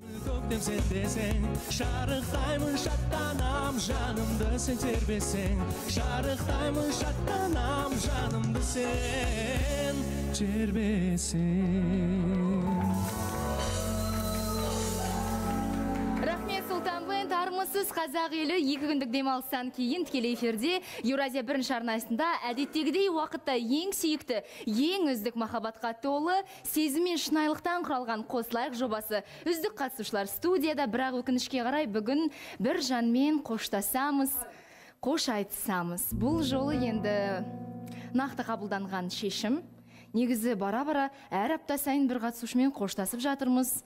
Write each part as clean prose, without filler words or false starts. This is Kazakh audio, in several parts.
Көктем сен десең, шарықтаймын шаттанам, жанымды сен тербесең, шарықтаймын шаттанам, жанымды сен тербесең. Рахмет, Сұлтанбен, армысыз қазақ елі 2 күндік демалыстан кейін тікелей эфирде Еуразия бірінші арнасында әдеттегідей уақытта ең сүйікті, ең үздік махаббатқа толы, сезім мен шынайылықтан құралған Қосылайық жобасы. Үздік қатысушылар студияда, бірақ өкінішке қарай бүгін бір жанмен қоштасамыз, қош айтысамыз. Бұл жолы енді нақты қабылданған шешім. Негізі бара-бара әр апта сайын бір қатысушымен қоштасып жатырмыз.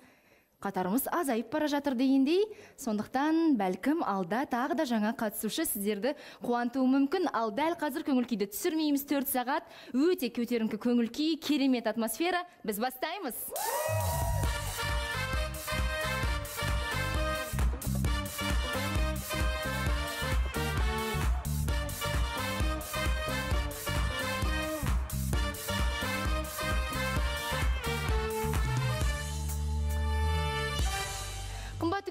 Қатарымыз азайып бара жатыр дегендей, сондықтан бәлкім алда тағы да жаңа қатысушы сіздерді қуантуы мүмкін. Ал дәл қазір көңіл күйді түсірмейміз, 4 сағат, өте көтеріңкі көңіл күй, керемет атмосфера. Біз бастаймыз.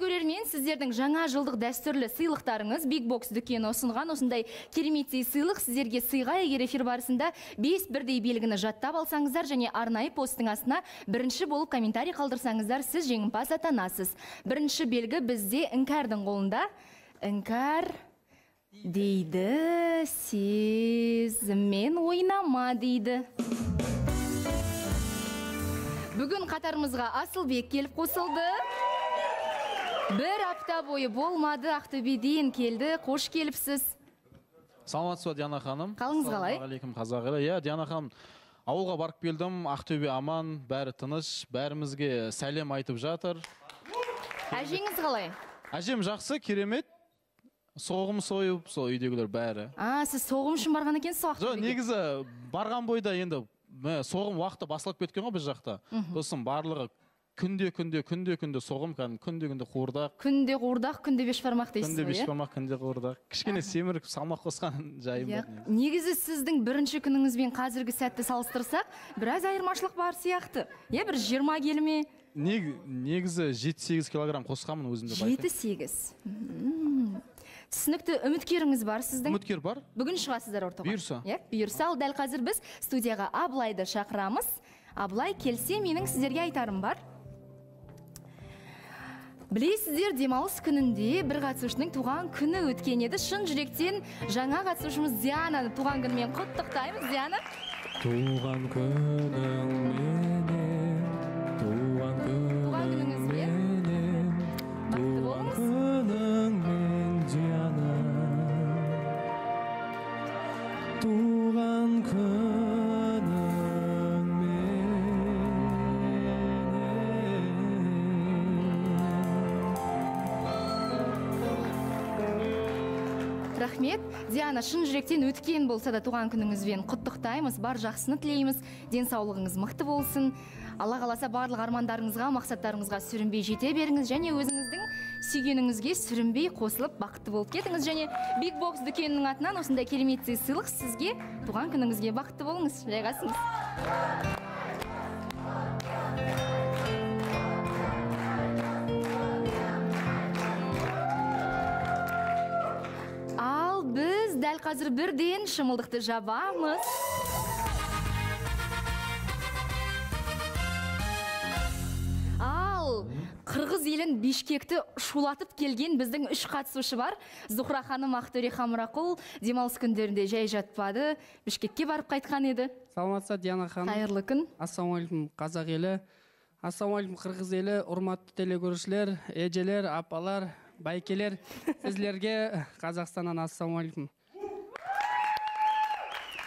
Көрермен, сіздердің жаңа жылдық дәстүрлі сыйлықтарыңыз Big Box дүкені ұсынған осындай кереметтей сыйлық сіздерге сыйға. Егер эфир барысында 5 бірдей белгіні жаттап алсаңыздар және арнайы посттың астына бірінші болып комментарий қалдырсаңыздар, сіз жеңімпаз атанасыз. Бірінші белгі бізде іңкәрдің қолында. Іңкәр дейді, сезіммен ойнама дейді. Бүгін қатарымызға Асылбек келіп қосылды. Бір апта бойы болмады, Ақтөбеден келді. Қош келіпсіз. Саламатсыз ба, Диана ханым? Қалыңыз қалай? Алейкум, қазақ елі. Иә, Диана ханым, ауылға барып келдім. Ақтөбе аман, бәрі тыныш, бәрімізге сәлем айтып жатыр. Әжеңіз қалай? Әжем жақсы, керемет. Соғым сойып, сол үйдегілер бәрі. Сіз соғым үшін барған екенсіз Ақтөбеге? Жоқ, негізі барған бойда енді соғым уақыты басылып кеткен ғой біз жақта. Сосын барлығы күнде соғым, күнде қуырдақ. Күнде қуырдақ, күнде бешбармақ дейсіз ғой, Күнде бешбармақ, күнде қуырдақ. Кішкене семіріп, салмақ қосқан жайым бар. Негізі сіздің бірінші күніңізбен қазіргі сәтті салыстырсақ, біраз айырмашылық бар сияқты. Бір 20 келме? Негізі 7-8 килограмм қосқанмын өзімді байқаймын. 7-8. Түсінікті үміткеріңіз бар сіздің? Үміткер бар. Бүгін шығасыздар ортаға? Бұйырса. Бұйырса, ал дәл қазір біз студияға Абылайды шақырамыз. Абылай келсе, менің сіздерге айтарым бар. Білесіздер, демалыс күнінде бір қатысушының туған күні өткен еді. Шын жүректен жаңа қатысушымыз Диананы туған күнімен құттықтаймыз. Диана. Туған күнің менен, туған күнің менен, туған күнің мен Диана. Туған күнің Рахмет. Диана, шын жүректен өткен болса да туған күніңізбен құттықтаймыз, бар жақсыны тілейміз, денсаулығыңыз мықты болсын. Алла қаласа барлық армандарыңызға, мақсаттарыңызға сүрінбей жете беріңіз және өзіңіздің сүйгеніңізге сүрінбей қосылып бақытты болып кетіңіз. Және Big Box дүкенінің атынан осындай кереметтей сыйлық сізге, туған күніңізге бақытты болыңыз. Жайғасыңыз. Біз дәл қазір бірден шымылдықты жабамыз. Ал Қырғыз елін Бишкекті шулатып келген біздің 3 қатысушы бар. Зухра ханым, Ақтөре Хамрақұл демалыс күндерінде жай жатпады. Бишкекке барып қайтқан еді. Саламатсыз, Диана ханым. Қайырлы күн. Ассалаумалейкум, қазақ елі. Ассалаумалейкум, Қырғыз елі. Урматты телекөрушілер, ежелер, апалар, байкелер, сіздерге Қазақстаннан ассалаумалейкум.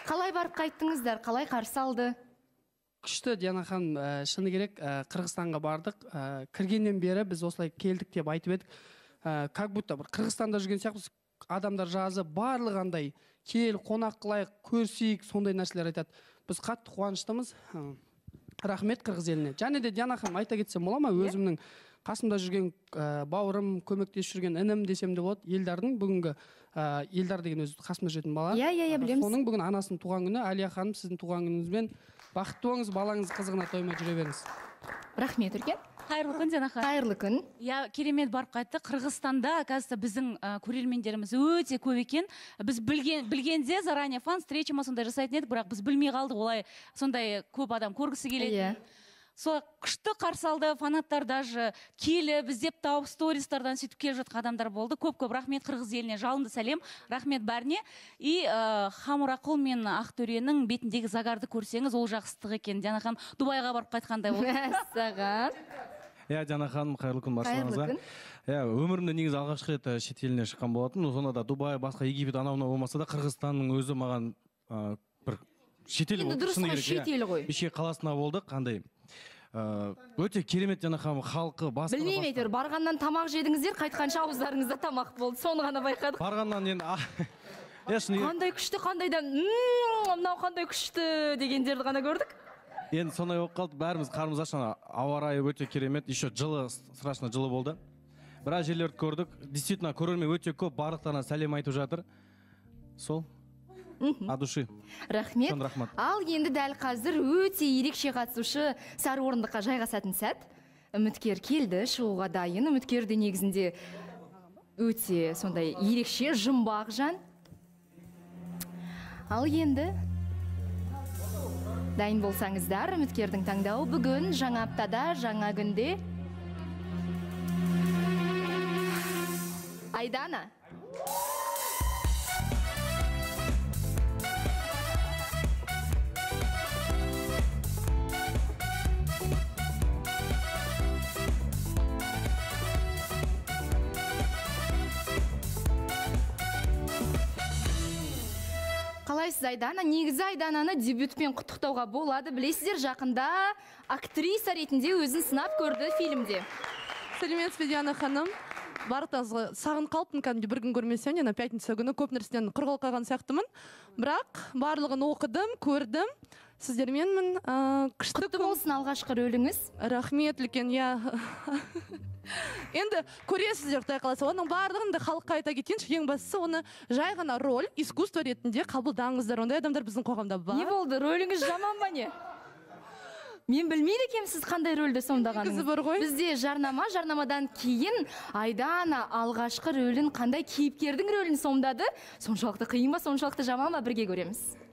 Қалай барып қайттыңыздар? Қалай қарсы алды? Күшті, Диана ханым, шыны керек, Қырғызстанға бардық. Кіргеннен бері біз осылай келдік деп айтып едік. Как будто бір Қырғызстанда жүрген сияқты адамдар жазы барлығандай кел, қонақ қылайық, көрсейік, сондай нәрселер айтады. Біз қатты қуаныштымыз. Рахмет Қырғыз еліне. Және де Диана ханым, айта кетсем бола ма, өзімнің қасымда жүрген бауырым, көмектесіп жүрген інім десем де болады. Елдардың бүгінгі Елдар деген өзі қасымда жүретін бала. Иә, білеміз. Соның бүгін анасының туған күні. Әлия ханым, сіздің туған күніңізбен бақытты болыңыз, балаңыз қызығына тоймай жүре беріңіз. Рахмет, үлкен. Қайырлы күн, Дианаха. Қайырлы күн. Я керемет барып қайтты. Қырғызстанда қазір біздің көрермендеріміз өте көп екен. Біз білгенде заранее фан встреча ма сондай жасайтын едік, бірақ біз білмей қалдық, олай сондай көп адам көргісі келеді. Сол күшті қарсы алды, фанаттар даже келіп, іздеп тауып стористардан сөйтіп келіп жатқан адамдар болды. Көп-көп рахмет қырғыз еліне, жалынды сәлем, рахмет бәріне. И Хамурақұл мен Ақтөренің бетіндегі загарды көрсеңіз, ол жақсыстық екен. Диана ханым Дубайға барып қайтқандай болды. Мәссаған. Диана ханым, қайырлы күн баршаңызға. Өмірімде негізі алғашқы рет шет еліне шыққан болатын. Сонда да Дубай, басқа Египет анау-мынау болмаса да Қырғызстанның өзі маған бір шетел енді дұрыс қой, шетел ғой. Бішке қаласына болдық, қандай өте керемет Диана ханым, халқы басқа. Білмеймін әйтеуір, барғаннан тамақ жедіңіздер, қайтқанша ауыздарыңызда тамақ болды. Соны ғана байқадық. Барғаннан енді қандай күшті, қандай да мынау қандай күшті дегендерді ғана көрдік. Енді сондай болып қалды, бәріміз қарымыз ашқан, ауа райы өте керемет, еще жылы, страшно жылы болды. Біраз жерлерді көрдік, действительно көрермен өте көп, барлықтарына сәлем айтып жатыр. Сол. От души. Рахмет. Ал енді дәл қазір өте ерекше қатысушы сары орындыққа жайғасатын сәт. Үміткер келді, шығуға дайын. Үміткерді негізінде өте сондай ерекше, жұмбақ жан. Ал енді дайын болсаңыздар, үміткердің таңдауы бүгін жаңа аптада, жаңа күнде. Айдана. Қалайсыз Айдана? Негізі Айдананы дебютпен құттықтауға болады. Білесіздер, жақында актриса ретінде өзін сынап көрді фильмде. Сәлеметсіз бе, Диана ханым? Барлықтарыңызға сағынып қалыппын, кәдімгі бір күн көрмесем, енді пятница күні көп нәрседен құр қалған сияқтымын. Бірақ барлығын оқыдым, көрдім. Сіздерменмін. Құтты болсын алғашқы рөліңіз. Рахмет үлкен, я. Енді көресіздер, Құдай қаласа, оның барлығын да халыққа айта кетейінші. Ең бастысы, оны жай ғана роль, искусство ретінде қабылдаңыздар. Ондай адамдар біздің қоғамда бар. Не болды? Рөліңіз жаман ба не? Мен білмейді екенмін сіз қандай рөлді сомдағаныңыз. Бізде жарнамадан кейін Айдана алғашқы рөлін, қандай кейіпкердің рөлін сомдады. Соншалықты қиын ба, соншалықты жаман ба, бірге көреміз.